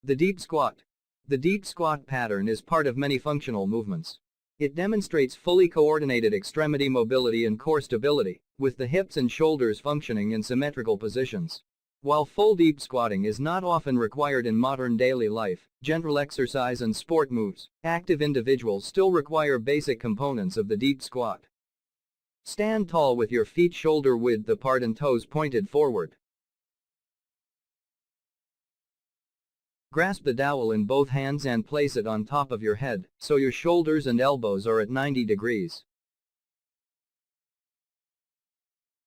The deep squat. The deep squat pattern is part of many functional movements. It demonstrates fully coordinated extremity mobility and core stability, with the hips and shoulders functioning in symmetrical positions. While full deep squatting is not often required in modern daily life, general exercise and sport moves, active individuals still require basic components of the deep squat. Stand tall with your feet shoulder width apart and toes pointed forward. Grasp the dowel in both hands and place it on top of your head, so your shoulders and elbows are at 90 degrees.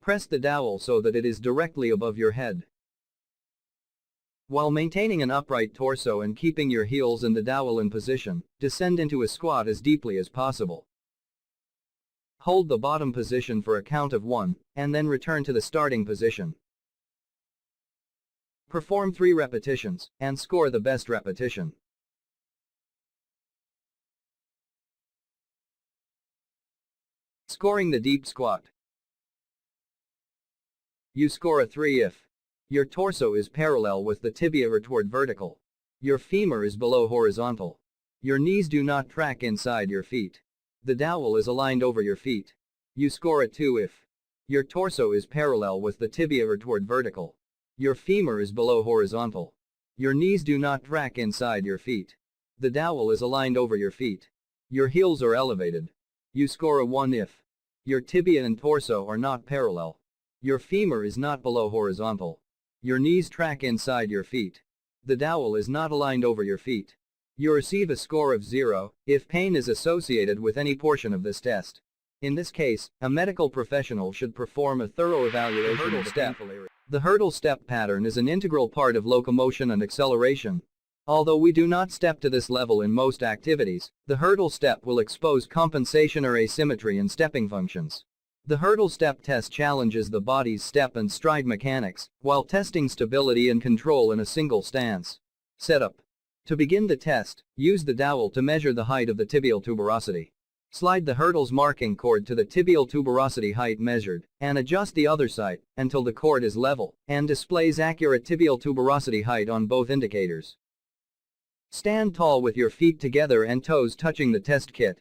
Press the dowel so that it is directly above your head. While maintaining an upright torso and keeping your heels and the dowel in position, descend into a squat as deeply as possible. Hold the bottom position for a count of 1, and then return to the starting position. Perform 3 repetitions, and score the best repetition. Scoring the deep squat. You score a 3 if your torso is parallel with the tibia or toward vertical. Your femur is below horizontal. Your knees do not track inside your feet. The dowel is aligned over your feet. You score a 2 if your torso is parallel with the tibia or toward vertical. Your femur is below horizontal. Your knees do not track inside your feet. The dowel is aligned over your feet. Your heels are elevated. You score a 1 if your tibia and torso are not parallel. Your femur is not below horizontal. Your knees track inside your feet. The dowel is not aligned over your feet. You receive a score of 0 if pain is associated with any portion of this test. In this case, a medical professional should perform a thorough evaluation of the painful area. The hurdle step pattern is an integral part of locomotion and acceleration. Although we do not step to this level in most activities, the hurdle step will expose compensation or asymmetry in stepping functions. The hurdle step test challenges the body's step and stride mechanics, while testing stability and control in a single stance. Setup. To begin the test, use the dowel to measure the height of the tibial tuberosity. Slide the hurdle's marking cord to the tibial tuberosity height measured, and adjust the other side until the cord is level and displays accurate tibial tuberosity height on both indicators. Stand tall with your feet together and toes touching the test kit.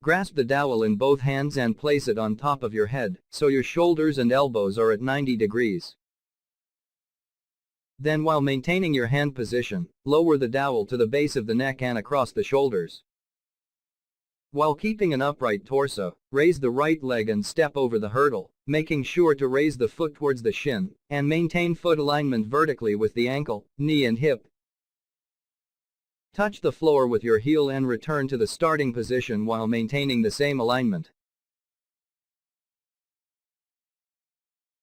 Grasp the dowel in both hands and place it on top of your head, so your shoulders and elbows are at 90 degrees. Then, while maintaining your hand position, lower the dowel to the base of the neck and across the shoulders. While keeping an upright torso, raise the right leg and step over the hurdle, making sure to raise the foot towards the shin, and maintain foot alignment vertically with the ankle, knee and hip. Touch the floor with your heel and return to the starting position while maintaining the same alignment.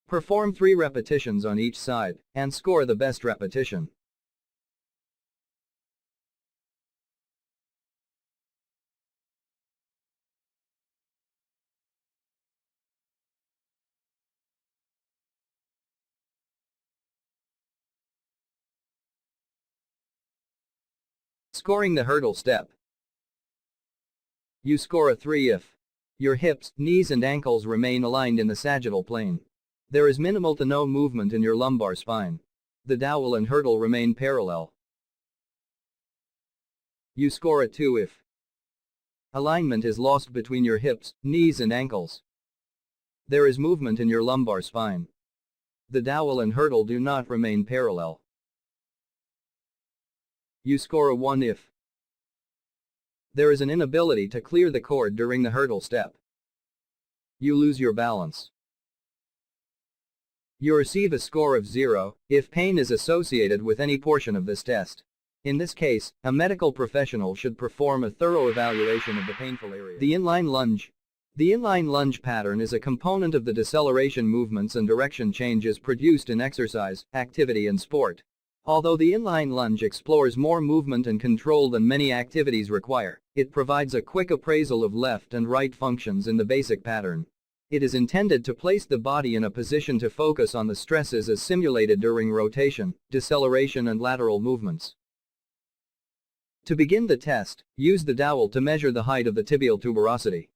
Perform 3 repetitions on each side, and score the best repetition. Scoring the hurdle step. You score a 3 if your hips, knees and ankles remain aligned in the sagittal plane. There is minimal to no movement in your lumbar spine. The dowel and hurdle remain parallel. You score a 2 if alignment is lost between your hips, knees and ankles. There is movement in your lumbar spine. The dowel and hurdle do not remain parallel. You score a 1 if there is an inability to clear the cord during the hurdle step. You lose your balance. You receive a score of 0 if pain is associated with any portion of this test. In this case, a medical professional should perform a thorough evaluation of the painful area. The inline lunge. The inline lunge pattern is a component of the deceleration movements and direction changes produced in exercise, activity and sport. Although the inline lunge explores more movement and control than many activities require, it provides a quick appraisal of left and right functions in the basic pattern. It is intended to place the body in a position to focus on the stresses as simulated during rotation, deceleration and lateral movements. To begin the test, use the dowel to measure the height of the tibial tuberosity.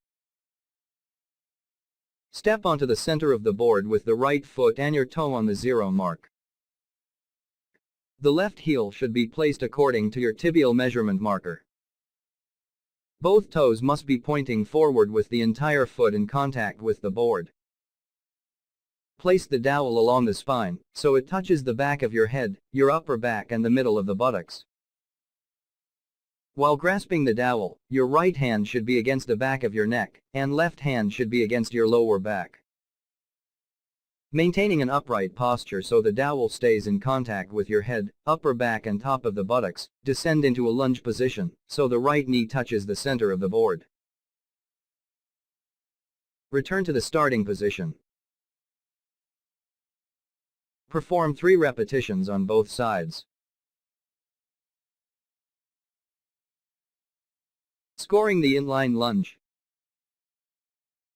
Step onto the center of the board with the right foot and your toe on the 0 mark. The left heel should be placed according to your tibial measurement marker. Both toes must be pointing forward with the entire foot in contact with the board. Place the dowel along the spine, so it touches the back of your head, your upper back and the middle of the buttocks. While grasping the dowel, your right hand should be against the back of your neck, and left hand should be against your lower back. Maintaining an upright posture so the dowel stays in contact with your head, upper back and top of the buttocks, descend into a lunge position, so the right knee touches the center of the board. Return to the starting position. Perform 3 repetitions on both sides. Scoring the inline lunge.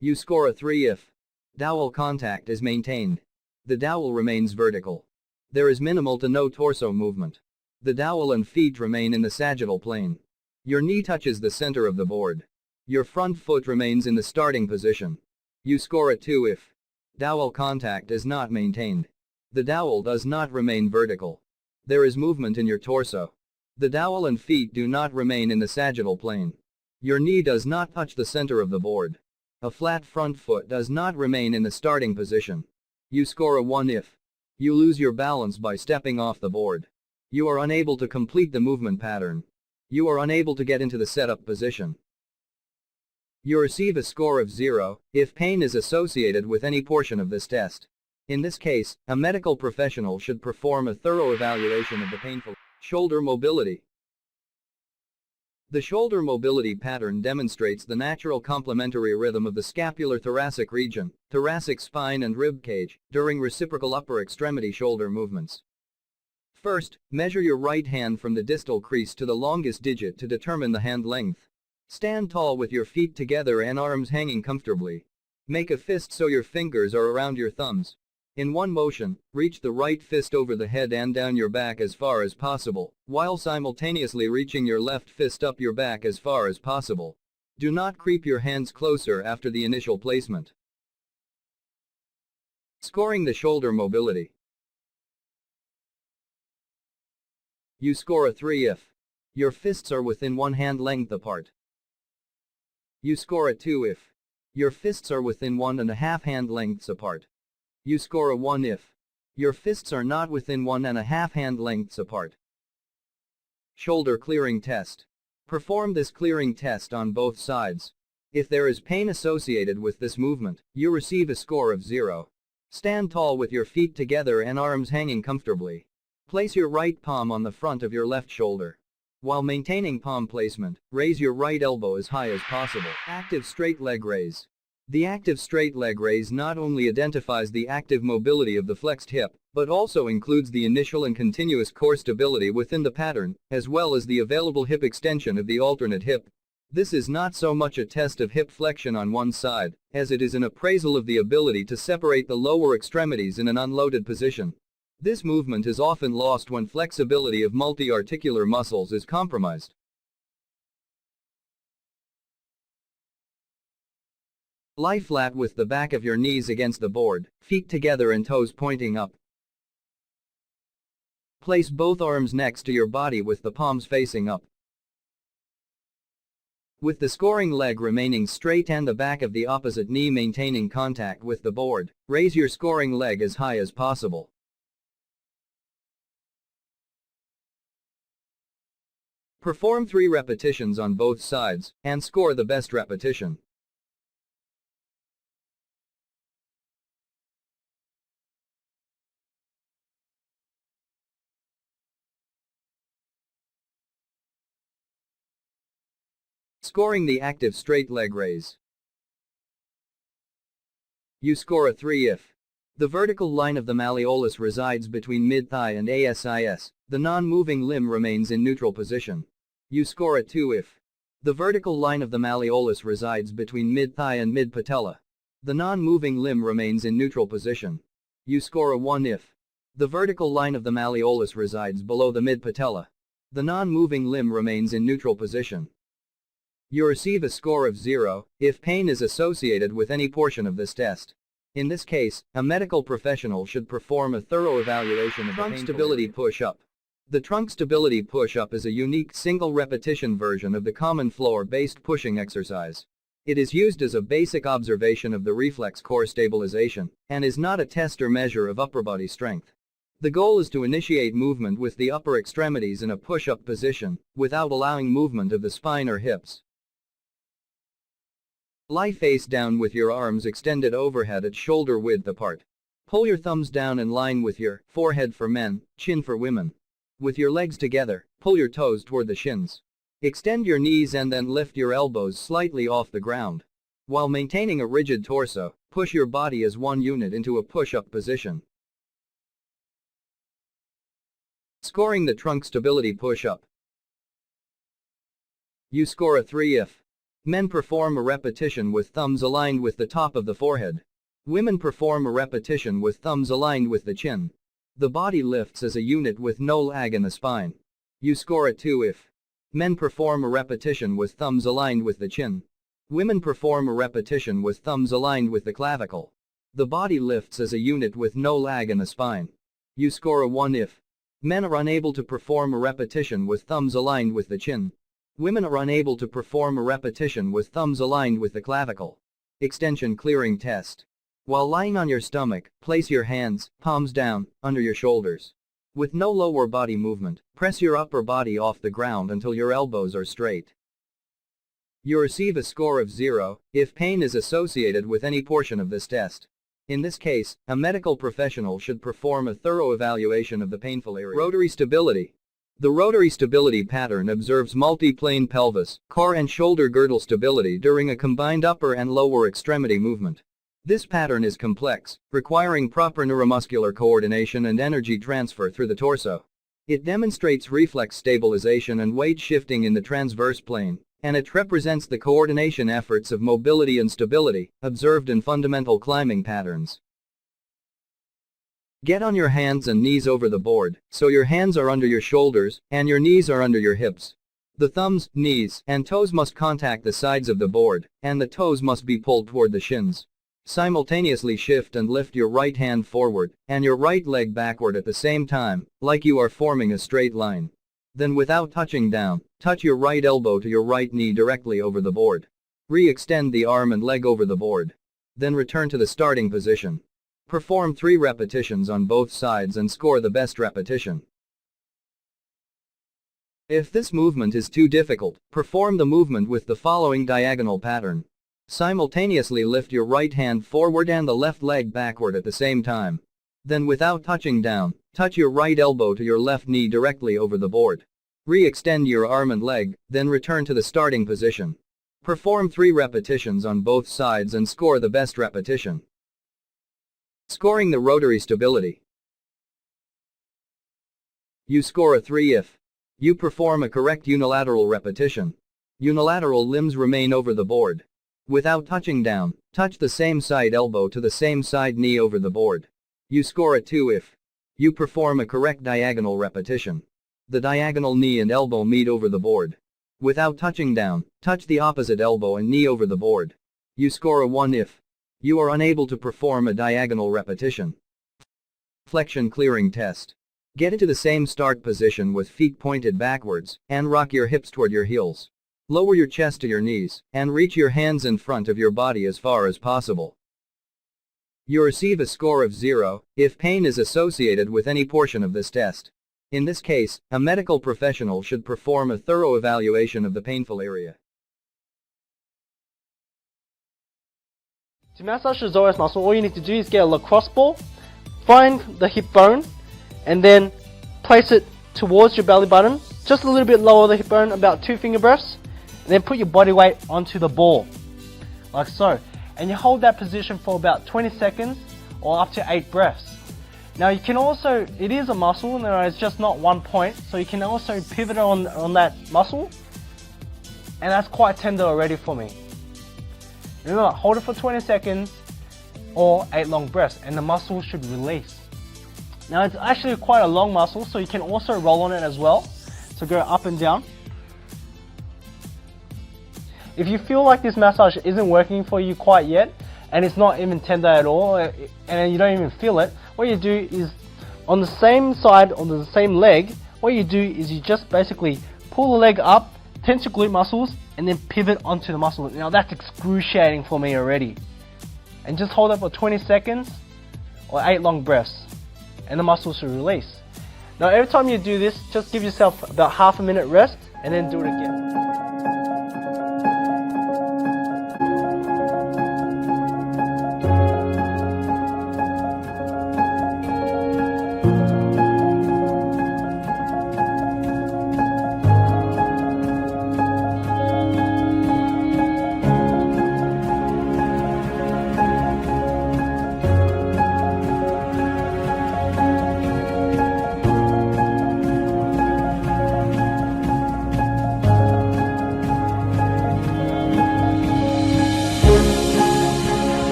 You score a 3 if dowel contact is maintained. The dowel remains vertical. There is minimal to no torso movement. The dowel and feet remain in the sagittal plane. Your knee touches the center of the board. Your front foot remains in the starting position. You score a 2 if dowel contact is not maintained. The dowel does not remain vertical. There is movement in your torso. The dowel and feet do not remain in the sagittal plane. Your knee does not touch the center of the board. A flat front foot does not remain in the starting position. You score a 1 if you lose your balance by stepping off the board. You are unable to complete the movement pattern. You are unable to get into the setup position. You receive a score of 0 if pain is associated with any portion of this test. In this case, a medical professional should perform a thorough evaluation of the painful shoulder mobility. The shoulder mobility pattern demonstrates the natural complementary rhythm of the scapular-thoracic region, thoracic spine and rib cage, during reciprocal upper extremity shoulder movements. First, measure your right hand from the distal crease to the longest digit to determine the hand length. Stand tall with your feet together and arms hanging comfortably. Make a fist so your fingers are around your thumbs. In one motion, reach the right fist over the head and down your back as far as possible, while simultaneously reaching your left fist up your back as far as possible. Do not creep your hands closer after the initial placement. Scoring the shoulder mobility. You score a 3 if your fists are within 1 hand length apart. You score a 2 if your fists are within 1.5 hand lengths apart. You score a 1 if your fists are not within 1.5 hand lengths apart. Shoulder clearing test. Perform this clearing test on both sides. If there is pain associated with this movement, you receive a score of 0. Stand tall with your feet together and arms hanging comfortably. Place your right palm on the front of your left shoulder. While maintaining palm placement, raise your right elbow as high as possible. Active straight leg raise. The active straight leg raise not only identifies the active mobility of the flexed hip, but also includes the initial and continuous core stability within the pattern, as well as the available hip extension of the alternate hip. This is not so much a test of hip flexion on one side, as it is an appraisal of the ability to separate the lower extremities in an unloaded position. This movement is often lost when flexibility of multi-articular muscles is compromised. Lie flat with the back of your knees against the board, feet together and toes pointing up. Place both arms next to your body with the palms facing up. With the scoring leg remaining straight and the back of the opposite knee maintaining contact with the board, raise your scoring leg as high as possible. Perform 3 repetitions on both sides, and score the best repetition. Scoring the active straight leg raise. You score a 3 if the vertical line of the malleolus resides between mid-thigh and ASIS, the non-moving limb remains in neutral position. You score a 2 if the vertical line of the malleolus resides between mid-thigh and mid-patella. The non-moving limb remains in neutral position. You score a 1 if the vertical line of the malleolus resides below the mid-patella. The non-moving limb remains in neutral position. You receive a score of 0 if pain is associated with any portion of this test. In this case, a medical professional should perform a thorough evaluation of the trunk stability push-up. The trunk stability push-up is a unique single repetition version of the common floor-based pushing exercise. It is used as a basic observation of the reflex core stabilization and is not a test or measure of upper body strength. The goal is to initiate movement with the upper extremities in a push-up position without allowing movement of the spine or hips. Lie face down with your arms extended overhead at shoulder width apart. Pull your thumbs down in line with your forehead for men, chin for women. With your legs together, pull your toes toward the shins. Extend your knees and then lift your elbows slightly off the ground. While maintaining a rigid torso, push your body as one unit into a push-up position. Scoring the trunk stability push-up. You score a 3 if men perform a repetition with thumbs aligned with the top of the forehead. Women perform a repetition with thumbs aligned with the chin. The body lifts as a unit with no lag in the spine. You score a 2 if men perform a repetition with thumbs aligned with the chin. Women perform a repetition with thumbs aligned with the clavicle. The body lifts as a unit with no lag in the spine. You score a 1 if men are unable to perform a repetition with thumbs aligned with the chin. Women are unable to perform a repetition with thumbs aligned with the clavicle. Extension clearing test. While lying on your stomach, place your hands, palms down, under your shoulders. With no lower body movement, press your upper body off the ground until your elbows are straight. You receive a score of 0 if pain is associated with any portion of this test. In this case, a medical professional should perform a thorough evaluation of the painful area. Rotary stability. The rotary stability pattern observes multi-plane pelvis, core and shoulder girdle stability during a combined upper and lower extremity movement. This pattern is complex, requiring proper neuromuscular coordination and energy transfer through the torso. It demonstrates reflex stabilization and weight shifting in the transverse plane, and it represents the coordination efforts of mobility and stability observed in fundamental climbing patterns. Get on your hands and knees over the board, so your hands are under your shoulders and your knees are under your hips. The thumbs, knees, and toes must contact the sides of the board, and the toes must be pulled toward the shins. Simultaneously shift and lift your right hand forward and your right leg backward at the same time, like you are forming a straight line. Then without touching down, touch your right elbow to your right knee directly over the board. Re-extend the arm and leg over the board. Then return to the starting position. Perform 3 repetitions on both sides and score the best repetition. If this movement is too difficult, perform the movement with the following diagonal pattern. Simultaneously lift your right hand forward and the left leg backward at the same time. Then without touching down, touch your right elbow to your left knee directly over the board. Re-extend your arm and leg, then return to the starting position. Perform 3 repetitions on both sides and score the best repetition. Scoring the rotary stability. You score a 3 if you perform a correct unilateral repetition. Unilateral limbs remain over the board. Without touching down, touch the same side elbow to the same side knee over the board. You score a 2 if you perform a correct diagonal repetition. The diagonal knee and elbow meet over the board. Without touching down, touch the opposite elbow and knee over the board. You score a 1 if you are unable to perform a diagonal repetition. Flexion clearing test. Get into the same start position with feet pointed backwards and rock your hips toward your heels. Lower your chest to your knees, and reach your hands in front of your body as far as possible. You receive a score of 0 if pain is associated with any portion of this test. In this case, a medical professional should perform a thorough evaluation of the painful area. To massage the psoas muscle, all you need to do is get a lacrosse ball, find the hip bone, and then place it towards your belly button, just a little bit lower the hip bone, about 2 finger breaths. And then put your body weight onto the ball, like so. And you hold that position for about 20 seconds or up to 8 breaths. Now you can also, it is a muscle, and it's just not one point, so you can also pivot on that muscle, and that's quite tender already for me. Remember, hold it for 20 seconds or 8 long breaths, and the muscle should release. Now it's actually quite a long muscle, so you can also roll on it as well, so go up and down. If you feel like this massage isn't working for you quite yet, and it's not even tender at all, and you don't even feel it, what you do is on the same side, on the same leg, what you do is you just basically pull the leg up, tense your glute muscles, and then pivot onto the muscle. Now that's excruciating for me already. And just hold it for 20 seconds or 8 long breaths, and the muscles should release. Now every time you do this, just give yourself about half a minute rest and then do it again.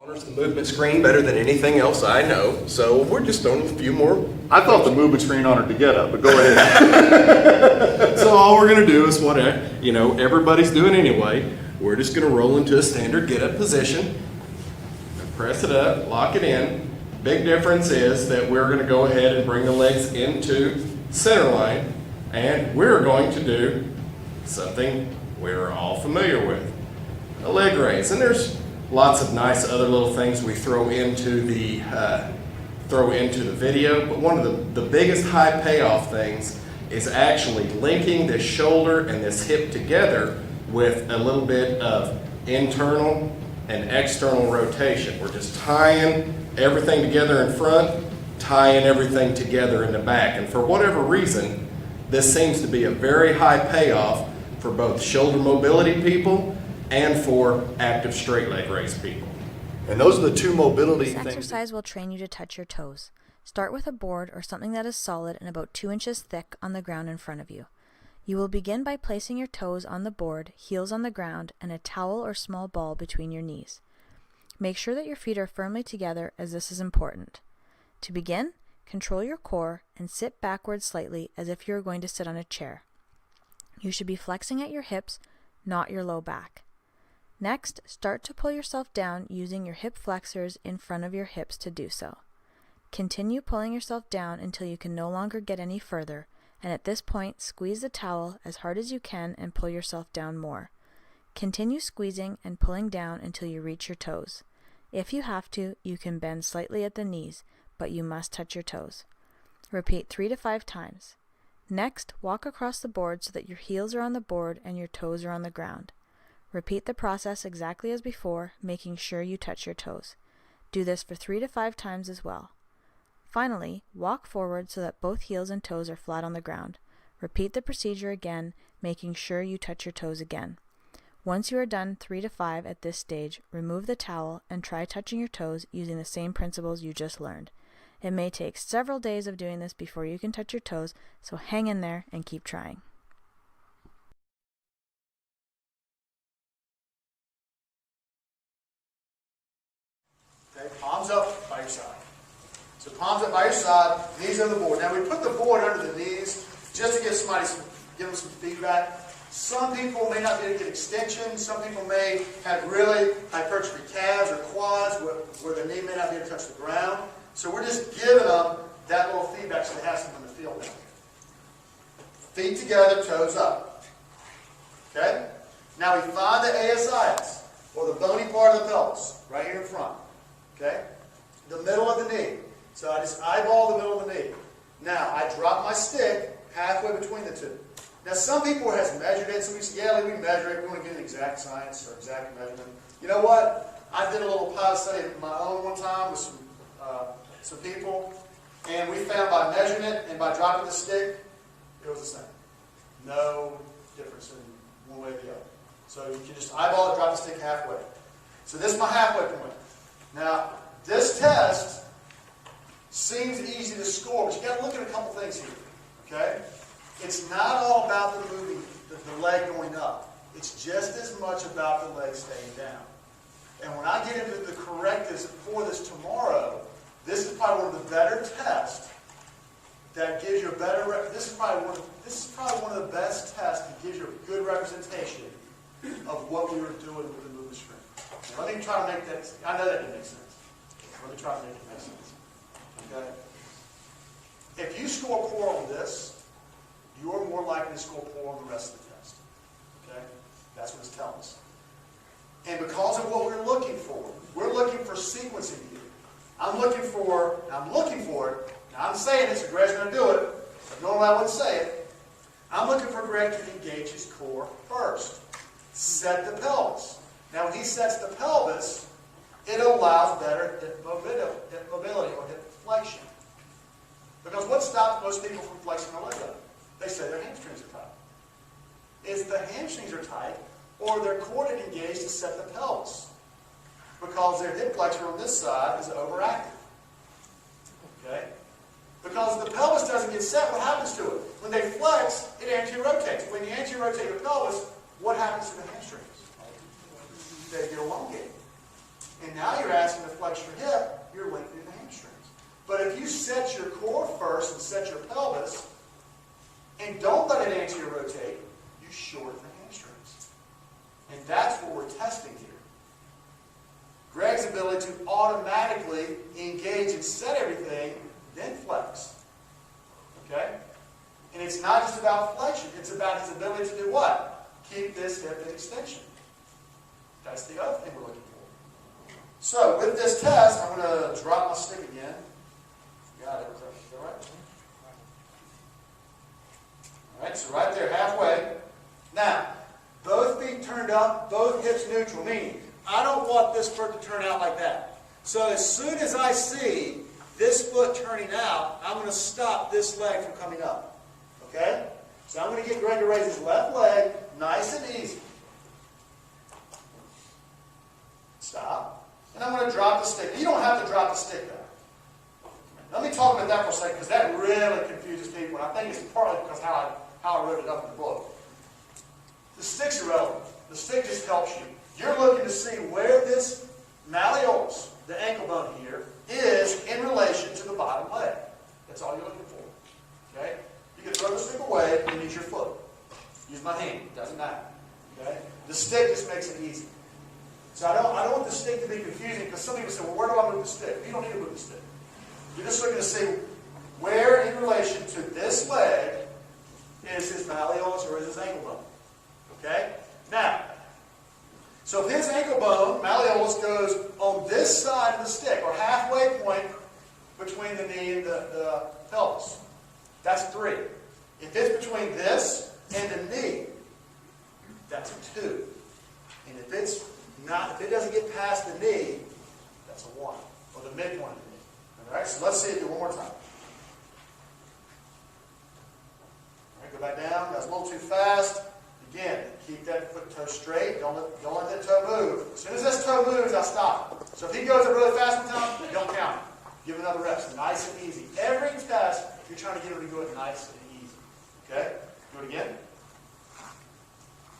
The movement screen better than anything else I know, so we're just doing a few more. I thought the movement screen honored to get up, but go ahead. So all we're going to do is what everybody's doing anyway. We're just going to roll into a standard get-up position, press it up, lock it in. Big difference is that we're going to go ahead and bring the legs into center line, and we're going to do something we're all familiar with, a leg raise. And there's lots of nice other little things we throw into the video, but one of the biggest high payoff things is actually linking this shoulder and this hip together with a little bit of internal and external rotation. We're just tying everything together in front, tying everything together in the back. And for whatever reason, this seems to be a very high payoff for both shoulder mobility people and for active straight leg raise people. And those are the two mobility This things. exercise will train you to touch your toes. Start with a board or something that is solid and about 2 inches thick on the ground in front of you. You will begin by placing your toes on the board, heels on the ground, and a towel or small ball between your knees. Make sure that your feet are firmly together, as this is important. To begin, control your core and sit backwards slightly as if you are going to sit on a chair. You should be flexing at your hips, not your low back. Next, start to pull yourself down using your hip flexors in front of your hips to do so. Continue pulling yourself down until you can no longer get any further, and at this point, squeeze the towel as hard as you can and pull yourself down more. Continue squeezing and pulling down until you reach your toes. If you have to, you can bend slightly at the knees, but you must touch your toes. Repeat 3 to 5 times. Next, walk across the board so that your heels are on the board and your toes are on the ground. Repeat the process exactly as before, making sure you touch your toes. Do this for 3 to 5 times as well. Finally, walk forward so that both heels and toes are flat on the ground. Repeat the procedure again, making sure you touch your toes again. Once you are done 3 to 5 at this stage, remove the towel and try touching your toes using the same principles you just learned. It may take several days of doing this before you can touch your toes, so hang in there and keep trying. Okay, palms up by your side. So palms up by your side, knees on the board. Now we put the board under the knees just to give them some feedback. Some people may not be able to get extension. Some people may have really hypertrophy calves or quads where the knee may not be able to touch the ground. So we're just giving them that little feedback so they have something to feel now. Feet together, toes up. Okay? Now we find the ASIS, or the bony part of the pelvis, right here in front. Okay? The middle of the knee. So I just eyeball the middle of the knee. Now I drop my stick halfway between the two. Now some people have measured it, so we say, yeah, we measure it, we want to get an exact science or exact measurement. You know what? I did a little pilot study of my own one time with some people, and we found by measuring it and by dropping the stick, it was the same. No difference in one way or the other. So you can just eyeball it, drop the stick halfway. So this is my halfway point. Now, this test seems easy to score, but you got to look at a couple things here. Okay? It's not all about the moving, the leg going up. It's just as much about the leg staying down. And when I get into the correctives for this tomorrow, this is probably one of the better tests that gives you a better. This is probably one of the best tests that gives you a good representation of what we were doing with the moving string. Now, let me try to make that. I know that didn't make sense. Let me try to make it make sense. Okay. If you score poor on this, you are more likely to score poor on the rest of the test. Okay? That's what it's telling us. And because of what we're looking for for sequencing here. I'm looking for it. Now I'm saying it, so Greg's going to do it. But normally I wouldn't say it. I'm looking for Greg to engage his core first. Set the pelvis. Now when he sets the pelvis, it allows better hip mobility or hip flexion. Because what stops most people from flexing their leg up? They say their hamstrings are tight. It's the hamstrings are tight, or their core isn't engaged to set the pelvis. Because their hip flexor on this side is overactive. Okay? Because if the pelvis doesn't get set, what happens to it? When they flex, it anti-rotates. When you anti-rotate your pelvis, what happens to the hamstrings? They get elongated. And now you're asking to flex your hip, you're lengthening the hamstrings. But if you set your core first and set your pelvis, and don't let it anti-rotate, you shorten the hamstrings. And that's what we're testing here. Greg's ability to automatically engage and set everything, then flex. Okay? And it's not just about flexion, it's about his ability to do what? Keep this hip in extension. That's the other thing we're looking for. So, with this test, I'm going to drop my stick again. Got it. Is that right? Alright, so right there, halfway. Now, both feet turned up, both hips neutral, meaning I don't want this foot to turn out like that. So as soon as I see this foot turning out, I'm going to stop this leg from coming up. Okay? So I'm going to get Greg to raise his left leg nice and easy. Stop. And I'm going to drop the stick. You don't have to drop the stick back. Let me talk about that for a second, because that really confuses people. And I think it's partly because how I wrote it up in the book. The stick's irrelevant. The stick just helps you. You're looking to see where this malleolus, the ankle bone here, is in relation to the bottom leg. That's all you're looking for. Okay? You can throw the stick away and use your foot. Use my hand. It doesn't matter. Okay? The stick just makes it easy. So I don't want the stick to be confusing, because some people say, well, where do I move the stick? You don't need to move the stick. You're just looking to see where in relation to this leg is his malleolus or is his ankle bone. Okay? Now, so if his ankle bone, malleolus, goes on this side of the stick, or halfway point between the knee and the pelvis, that's 3. If it's between this and the knee, that's a 2. And if it doesn't get past the knee, that's a 1, or the midpoint of the knee. All right, so let's see it do one more time. All right, go back down. That's a little too fast. Again, keep that foot toe straight. Don't let that toe move. As soon as this toe moves, I'll stop it. So if he goes up really fast one time, don't count it. Give another rep. Nice and easy. Every test, you're trying to get him to do it nice and easy. Okay? Do it again.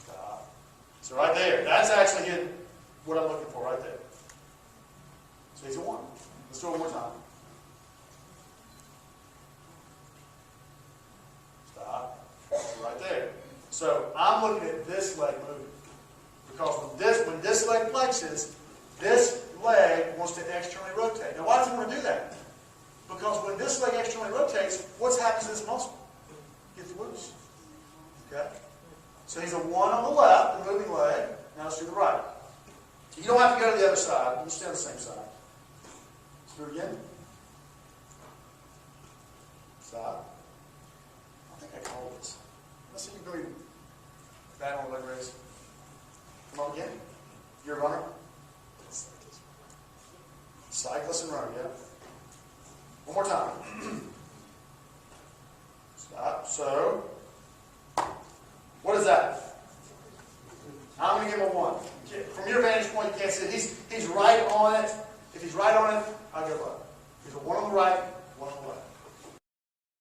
Stop. So right there, that's actually what I'm looking for right there. So he's a 1. Let's do it one more time. Stop. Right there. So I'm looking at this leg moving. Because when this leg flexes, this leg wants to externally rotate. Now why does it want to do that? Because when this leg externally rotates, what's happened to this muscle? It gets loose. Okay? So he's a 1 on the left, the moving leg. Now let's do the right. You don't have to go to the other side. You can stay on the same side. Let's do it again. Stop. I think I called this. Let's see if you can really bad on the leg raise. Come on again. You're a runner. Cyclist and runner, yeah. One more time. Stop. So, what is that? I'm going to give him a 1. From your vantage point, you can't see it. He's right on it. If he's right on it, I'll give up. He's a 1 on the right,